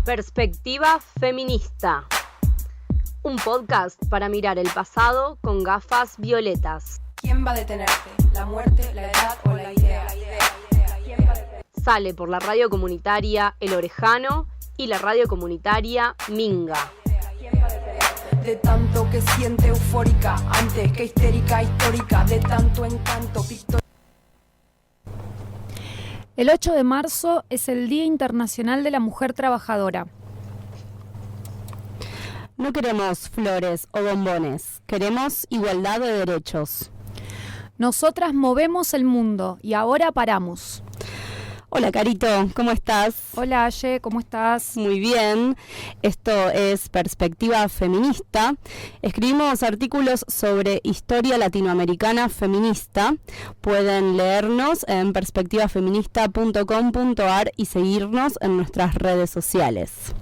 Perspectiva feminista. Un podcast para mirar el pasado con gafas violetas. ¿Quién va a detenerte? ¿La muerte, la edad o la idea? ¿Quién va a detenerte? Sale por la radio comunitaria El Orejano y la radio comunitaria Minga. ¿Quién va a detenerte? De tanto que siente eufórica, antes que histérica, histórica, de tanto encanto pictórico. El 8 de marzo es el Día Internacional de la Mujer Trabajadora. No queremos flores o bombones, queremos igualdad de derechos. Nosotras movemos el mundo y ahora paramos. Hola Carito, ¿cómo estás? Hola Aye, ¿cómo estás? Muy bien, esto es Perspectiva Feminista. Escribimos artículos sobre historia latinoamericana feminista. Pueden leernos en perspectivafeminista.com.ar y seguirnos en nuestras redes sociales.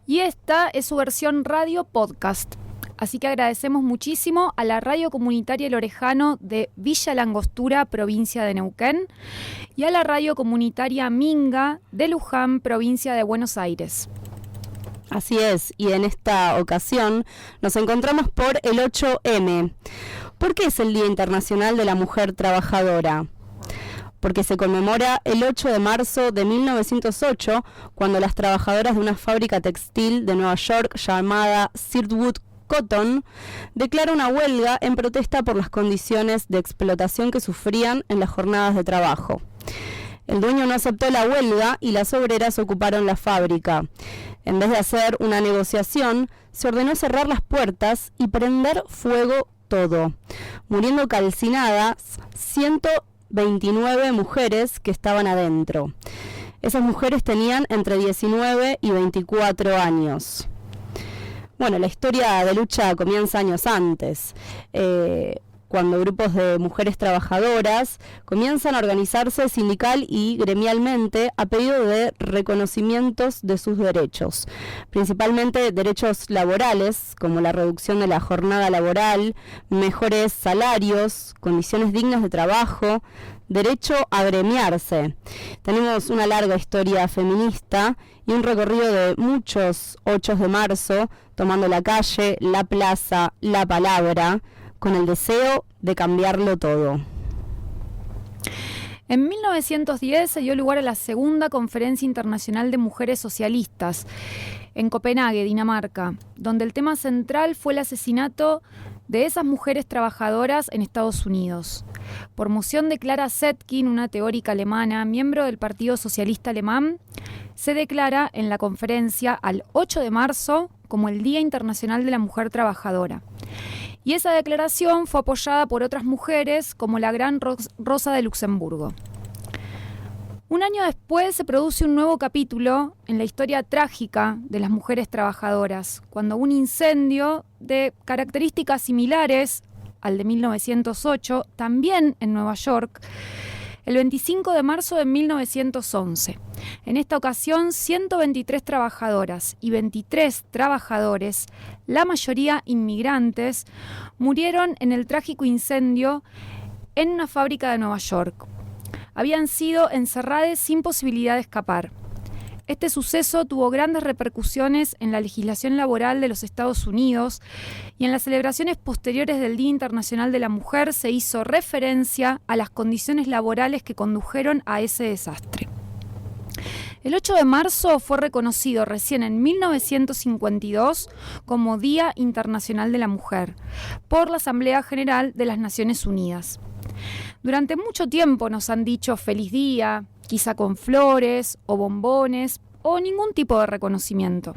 Y esta es su versión radio podcast. Así que agradecemos muchísimo a la radio comunitaria El Orejano de Villa La Angostura, provincia de Neuquén, y a la radio comunitaria Minga de Luján, provincia de Buenos Aires. Así es, y en esta ocasión nos encontramos por el 8M. ¿Por qué es el Día Internacional de la Mujer Trabajadora? Porque se conmemora el 8 de marzo de 1908, cuando las trabajadoras de una fábrica textil de Nueva York llamada Sirdwood Cotton declara una huelga en protesta por las condiciones de explotación que sufrían en las jornadas de trabajo. El dueño no aceptó la huelga y las obreras ocuparon la fábrica. En vez de hacer una negociación, se ordenó cerrar las puertas y prender fuego todo, muriendo calcinadas 129 mujeres que estaban adentro. Esas mujeres tenían entre 19 y 24 años. Bueno, la historia de lucha comienza años antes, cuando grupos de mujeres trabajadoras comienzan a organizarse sindical y gremialmente a pedido de reconocimientos de sus derechos, principalmente derechos laborales, como la reducción de la jornada laboral, mejores salarios, condiciones dignas de trabajo, derecho a gremiarse. Tenemos una larga historia feminista y un recorrido de muchos 8 de marzo, tomando la calle, la plaza, la palabra, con el deseo de cambiarlo todo. En 1910 se dio lugar a la segunda Conferencia Internacional de Mujeres Socialistas, en Copenhague, Dinamarca, donde el tema central fue el asesinato de esas mujeres trabajadoras en Estados Unidos. Por moción de Clara Zetkin, una teórica alemana, miembro del Partido Socialista Alemán, se declara en la conferencia al 8 de marzo como el Día Internacional de la Mujer Trabajadora. Y esa declaración fue apoyada por otras mujeres como la gran Rosa de Luxemburgo. Un año después se produce un nuevo capítulo en la historia trágica de las mujeres trabajadoras, cuando un incendio de características similares al de 1908, también en Nueva York, el 25 de marzo de 1911. En esta ocasión, 123 trabajadoras y 23 trabajadores, la mayoría inmigrantes, murieron en el trágico incendio en una fábrica de Nueva York. Habían sido encerradas sin posibilidad de escapar. Este suceso tuvo grandes repercusiones en la legislación laboral de los Estados Unidos y en las celebraciones posteriores del Día Internacional de la Mujer se hizo referencia a las condiciones laborales que condujeron a ese desastre. El 8 de marzo fue reconocido recién en 1952 como Día Internacional de la Mujer por la Asamblea General de las Naciones Unidas. Durante mucho tiempo nos han dicho feliz día, quizá con flores o bombones o ningún tipo de reconocimiento.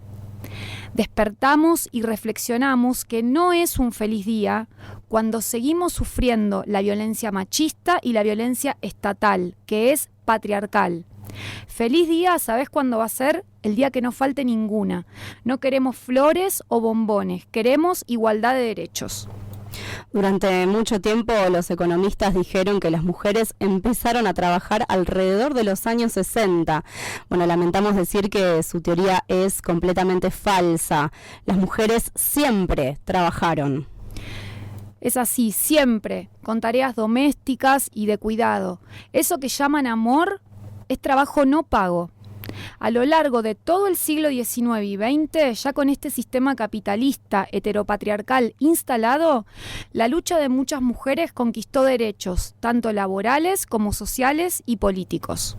Despertamos y reflexionamos que no es un feliz día cuando seguimos sufriendo la violencia machista y la violencia estatal, que es patriarcal. Feliz día, ¿sabés cuándo va a ser? El día que no falte ninguna. No queremos flores o bombones, queremos igualdad de derechos. Durante mucho tiempo los economistas dijeron que las mujeres empezaron a trabajar alrededor de los años 60. Bueno, lamentamos decir que su teoría es completamente falsa. Las mujeres siempre trabajaron. Es así, siempre, con tareas domésticas y de cuidado. Eso que llaman amor es trabajo no pago. a lo largo de todo el siglo XIX y XX, ya con este sistema capitalista heteropatriarcal instalado, la lucha de muchas mujeres conquistó derechos, tanto laborales como sociales y políticos.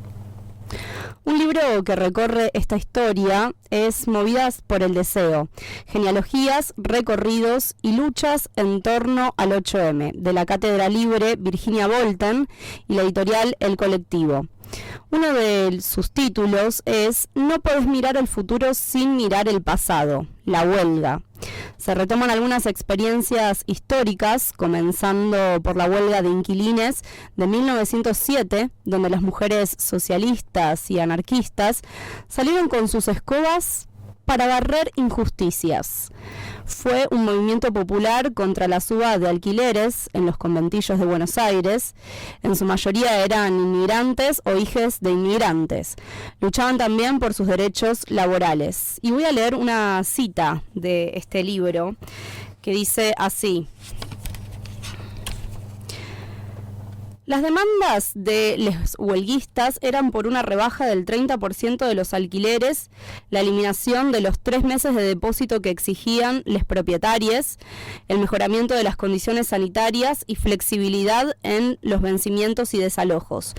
Un libro que recorre esta historia es Movidas por el Deseo, genealogías, recorridos y luchas en torno al 8M, de la Cátedra Libre Virginia Bolten y la editorial El Colectivo. Uno de sus títulos es No podés mirar el futuro sin mirar el pasado, la huelga. Se retoman algunas experiencias históricas, comenzando por la huelga de inquilines de 1907, donde las mujeres socialistas y anarquistas salieron con sus escobas para barrer injusticias. Fue un movimiento popular contra la suba de alquileres en los conventillos de Buenos Aires. En su mayoría eran inmigrantes o hijas de inmigrantes. Luchaban también por sus derechos laborales. Y voy a leer una cita de este libro que dice así: las demandas de los huelguistas eran por una rebaja del 30% de los alquileres, la eliminación de los 3 meses de depósito que exigían los propietarios, el mejoramiento de las condiciones sanitarias y flexibilidad en los vencimientos y desalojos.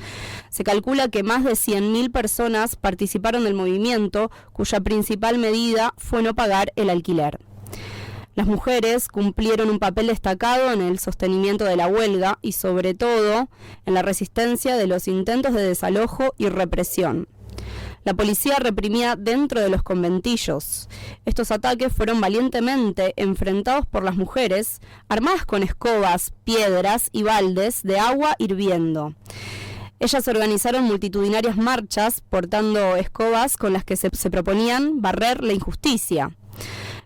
Se calcula que más de 100.000 personas participaron del movimiento, cuya principal medida fue no pagar el alquiler. Las mujeres cumplieron un papel destacado en el sostenimiento de la huelga y sobre todo en la resistencia de los intentos de desalojo y represión. La policía reprimía dentro de los conventillos. Estos ataques fueron valientemente enfrentados por las mujeres, armadas con escobas, piedras y baldes de agua hirviendo. Ellas organizaron multitudinarias marchas portando escobas con las que se proponían barrer la injusticia.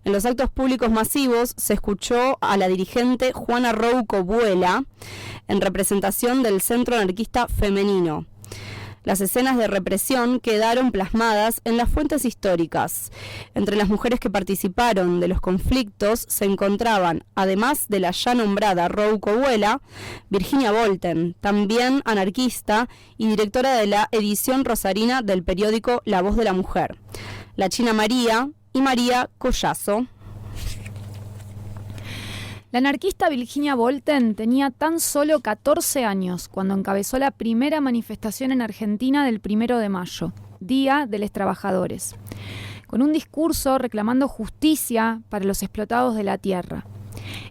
En los actos públicos masivos se escuchó a la dirigente Juana Rouco Buela en representación del Centro Anarquista Femenino. Las escenas de represión quedaron plasmadas en las fuentes históricas. Entre las mujeres que participaron de los conflictos se encontraban, además de la ya nombrada Rouco Buela, Virginia Bolten, también anarquista y directora de la edición rosarina del periódico La Voz de la Mujer, la China María y María Collazo. La anarquista Virginia Bolten tenía tan solo 14 años cuando encabezó la primera manifestación en Argentina del 1 de mayo, Día de los Trabajadores, con un discurso reclamando justicia para los explotados de la tierra.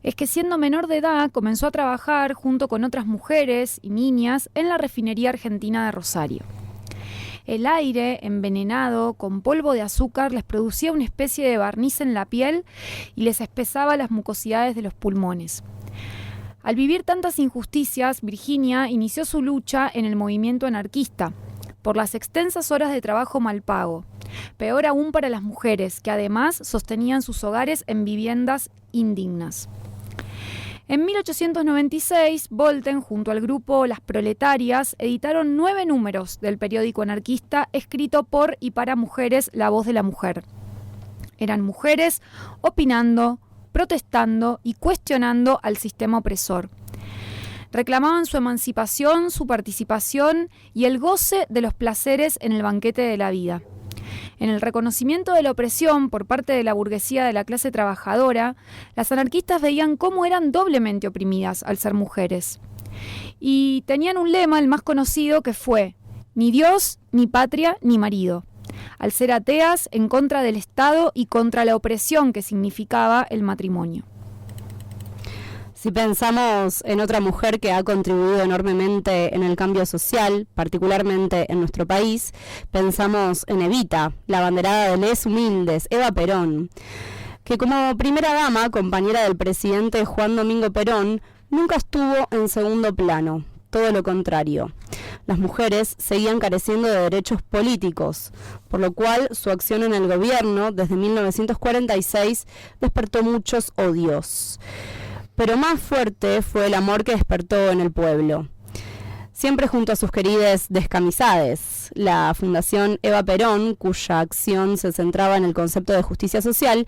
Es que siendo menor de edad comenzó a trabajar junto con otras mujeres y niñas en la refinería argentina de Rosario. El aire, envenenado, con polvo de azúcar, les producía una especie de barniz en la piel y les espesaba las mucosidades de los pulmones. Al vivir tantas injusticias, Virginia inició su lucha en el movimiento anarquista, por las extensas horas de trabajo mal pago. Peor aún para las mujeres, que además sostenían sus hogares en viviendas indignas. En 1896, Bolten, junto al grupo Las Proletarias, editaron 9 números del periódico anarquista escrito por y para mujeres, La Voz de la Mujer. Eran mujeres opinando, protestando y cuestionando al sistema opresor. Reclamaban su emancipación, su participación y el goce de los placeres en el banquete de la vida. En el reconocimiento de la opresión por parte de la burguesía de la clase trabajadora, las anarquistas veían cómo eran doblemente oprimidas al ser mujeres. Y tenían un lema, el más conocido, que fue: ni Dios, ni patria, ni marido. Al ser ateas, en contra del Estado y contra la opresión que significaba el matrimonio. Si pensamos en otra mujer que ha contribuido enormemente en el cambio social, particularmente en nuestro país, pensamos en Evita, la abanderada de Les Humildes, Eva Perón, que como primera dama, compañera del presidente Juan Domingo Perón, nunca estuvo en segundo plano, todo lo contrario. Las mujeres seguían careciendo de derechos políticos, por lo cual su acción en el gobierno desde 1946 despertó muchos odios. Pero más fuerte fue el amor que despertó en el pueblo. Siempre junto a sus queridas descamisades, la Fundación Eva Perón, cuya acción se centraba en el concepto de justicia social,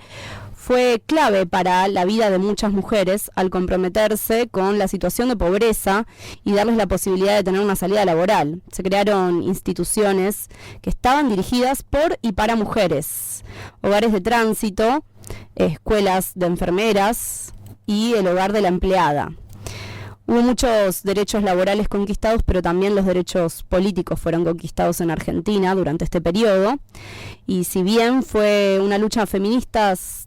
fue clave para la vida de muchas mujeres al comprometerse con la situación de pobreza y darles la posibilidad de tener una salida laboral. Se crearon instituciones que estaban dirigidas por y para mujeres, hogares de tránsito, escuelas de enfermeras y el hogar de la empleada. Hubo muchos derechos laborales conquistados, pero también los derechos políticos fueron conquistados en Argentina durante este periodo. Y si bien fue una lucha de feministas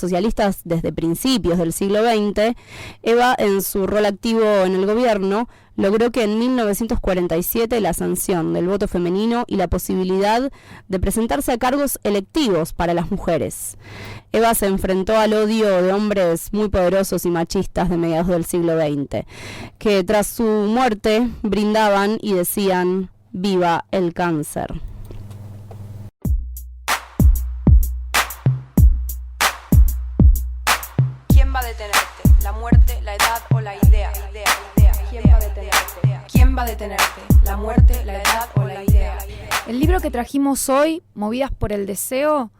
socialistas desde principios del siglo XX, Eva, en su rol activo en el gobierno, logró que en 1947 la sanción del voto femenino y la posibilidad de presentarse a cargos electivos para las mujeres. Eva se enfrentó al odio de hombres muy poderosos y machistas de mediados del siglo XX, que tras su muerte brindaban y decían: ¡viva el cáncer! ¿Quién va a detenerte? ¿La muerte, la edad o la idea? ¿Quién va a detenerte? ¿Quién va a detenerte? ¿La muerte, la edad o la idea? El libro que trajimos hoy, Movidas por el Deseo,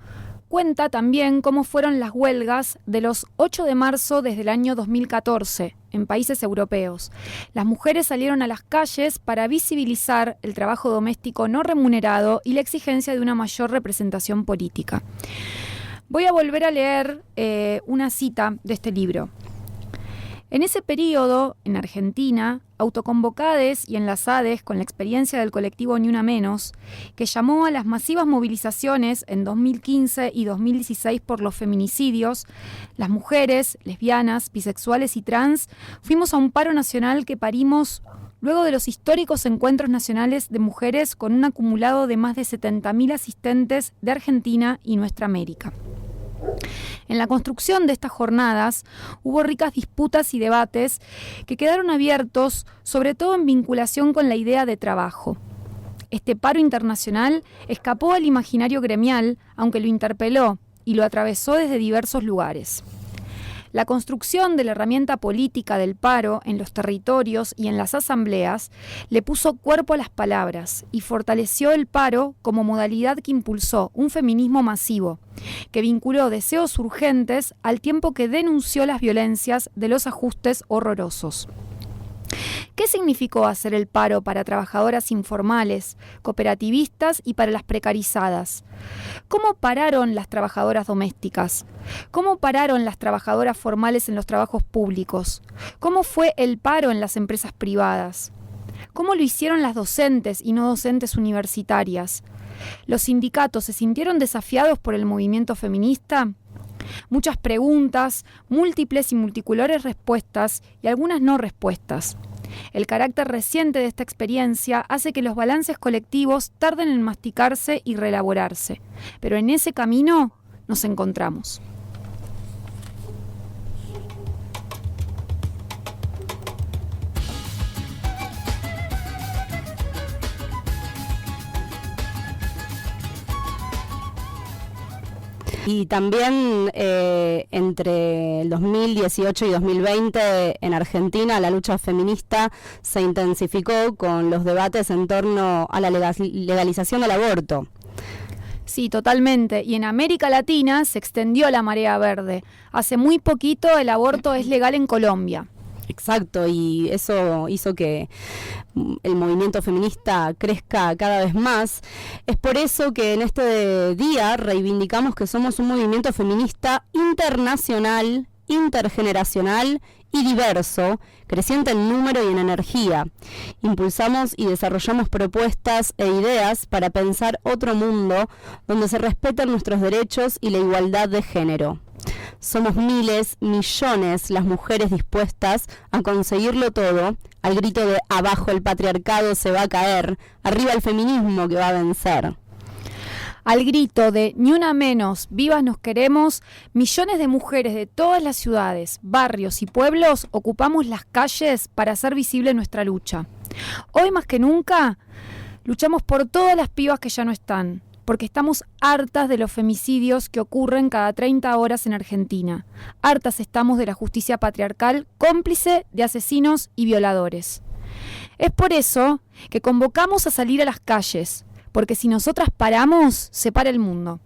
cuenta también cómo fueron las huelgas de los 8 de marzo desde el año 2014 en países europeos. Las mujeres salieron a las calles para visibilizar el trabajo doméstico no remunerado y la exigencia de una mayor representación política. Voy a volver a leer una cita de este libro. En ese periodo, en Argentina, autoconvocades y enlazades con la experiencia del colectivo Ni Una Menos, que llamó a las masivas movilizaciones en 2015 y 2016 por los feminicidios, las mujeres, lesbianas, bisexuales y trans fuimos a un paro nacional que parimos luego de los históricos encuentros nacionales de mujeres con un acumulado de más de 70.000 asistentes de Argentina y nuestra América. En la construcción de estas jornadas hubo ricas disputas y debates que quedaron abiertos, sobre todo en vinculación con la idea de trabajo. Este paro internacional escapó al imaginario gremial, aunque lo interpeló y lo atravesó desde diversos lugares. La construcción de la herramienta política del paro en los territorios y en las asambleas le puso cuerpo a las palabras y fortaleció el paro como modalidad que impulsó un feminismo masivo, que vinculó deseos urgentes al tiempo que denunció las violencias de los ajustes horrorosos. ¿Qué significó hacer el paro para trabajadoras informales, cooperativistas y para las precarizadas? ¿Cómo pararon las trabajadoras domésticas? ¿Cómo pararon las trabajadoras formales en los trabajos públicos? ¿Cómo fue el paro en las empresas privadas? ¿Cómo lo hicieron las docentes y no docentes universitarias? ¿Los sindicatos se sintieron desafiados por el movimiento feminista? Muchas preguntas, múltiples y multicolores respuestas y algunas no respuestas. El carácter reciente de esta experiencia hace que los balances colectivos tarden en masticarse y reelaborarse, pero en ese camino nos encontramos. Y también entre el 2018 y 2020 en Argentina la lucha feminista se intensificó con los debates en torno a la legalización del aborto. Sí, totalmente. Y en América Latina se extendió la marea verde. Hace muy poquito el aborto es legal en Colombia. Exacto, y eso hizo que el movimiento feminista crezca cada vez más. Es por eso que en este día reivindicamos que somos un movimiento feminista internacional, intergeneracional y diverso, creciente en número y en energía. Impulsamos y desarrollamos propuestas e ideas para pensar otro mundo donde se respeten nuestros derechos y la igualdad de género. Somos miles, millones las mujeres dispuestas a conseguirlo todo, al grito de abajo el patriarcado se va a caer, arriba el feminismo que va a vencer. Al grito de Ni Una Menos, vivas nos queremos, millones de mujeres de todas las ciudades, barrios y pueblos ocupamos las calles para hacer visible nuestra lucha. Hoy más que nunca, luchamos por todas las pibas que ya no están, porque estamos hartas de los femicidios que ocurren cada 30 horas en Argentina. Hartas estamos de la justicia patriarcal, cómplice de asesinos y violadores. Es por eso que convocamos a salir a las calles, porque si nosotras paramos, se para el mundo.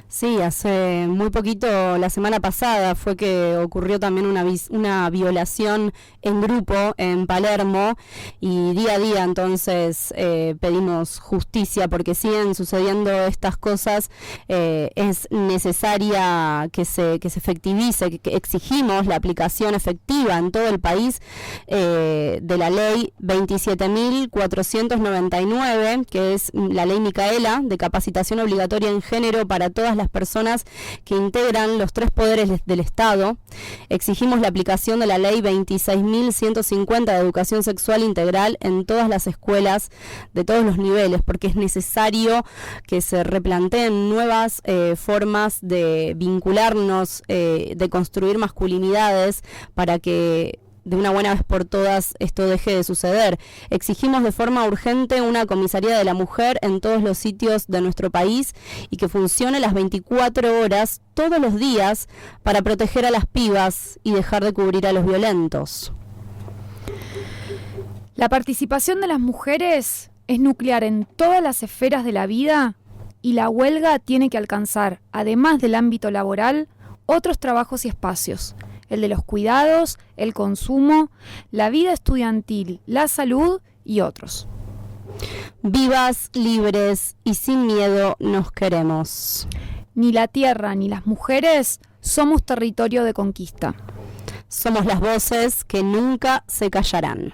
Sí, hace muy poquito, la semana pasada, fue que ocurrió también una violación en grupo en Palermo y día a día entonces pedimos justicia porque siguen sucediendo estas cosas. Es necesaria que se efectivice, que exigimos la aplicación efectiva en todo el país de la ley 27.499, que es la ley Micaela de capacitación obligatoria en género para todas las personas que integran los 3 poderes del Estado. Exigimos la aplicación de la ley 26.150 de educación sexual integral en todas las escuelas de todos los niveles, porque es necesario que se replanteen nuevas formas de vincularnos, de construir masculinidades para que de una buena vez por todas esto deje de suceder. Exigimos de forma urgente una comisaría de la mujer en todos los sitios de nuestro país y que funcione las 24 horas todos los días para proteger a las pibas y dejar de cubrir a los violentos. La participación de las mujeres es nuclear en todas las esferas de la vida y la huelga tiene que alcanzar, además del ámbito laboral, otros trabajos y espacios. El de los cuidados, el consumo, la vida estudiantil, la salud y otros. Vivas, libres y sin miedo nos queremos. Ni la tierra ni las mujeres somos territorio de conquista. Somos las voces que nunca se callarán.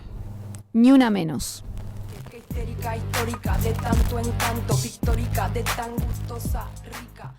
Ni una menos. Histérica, histórica, de tanto encanto, pictórica, de tan gustosa, rica.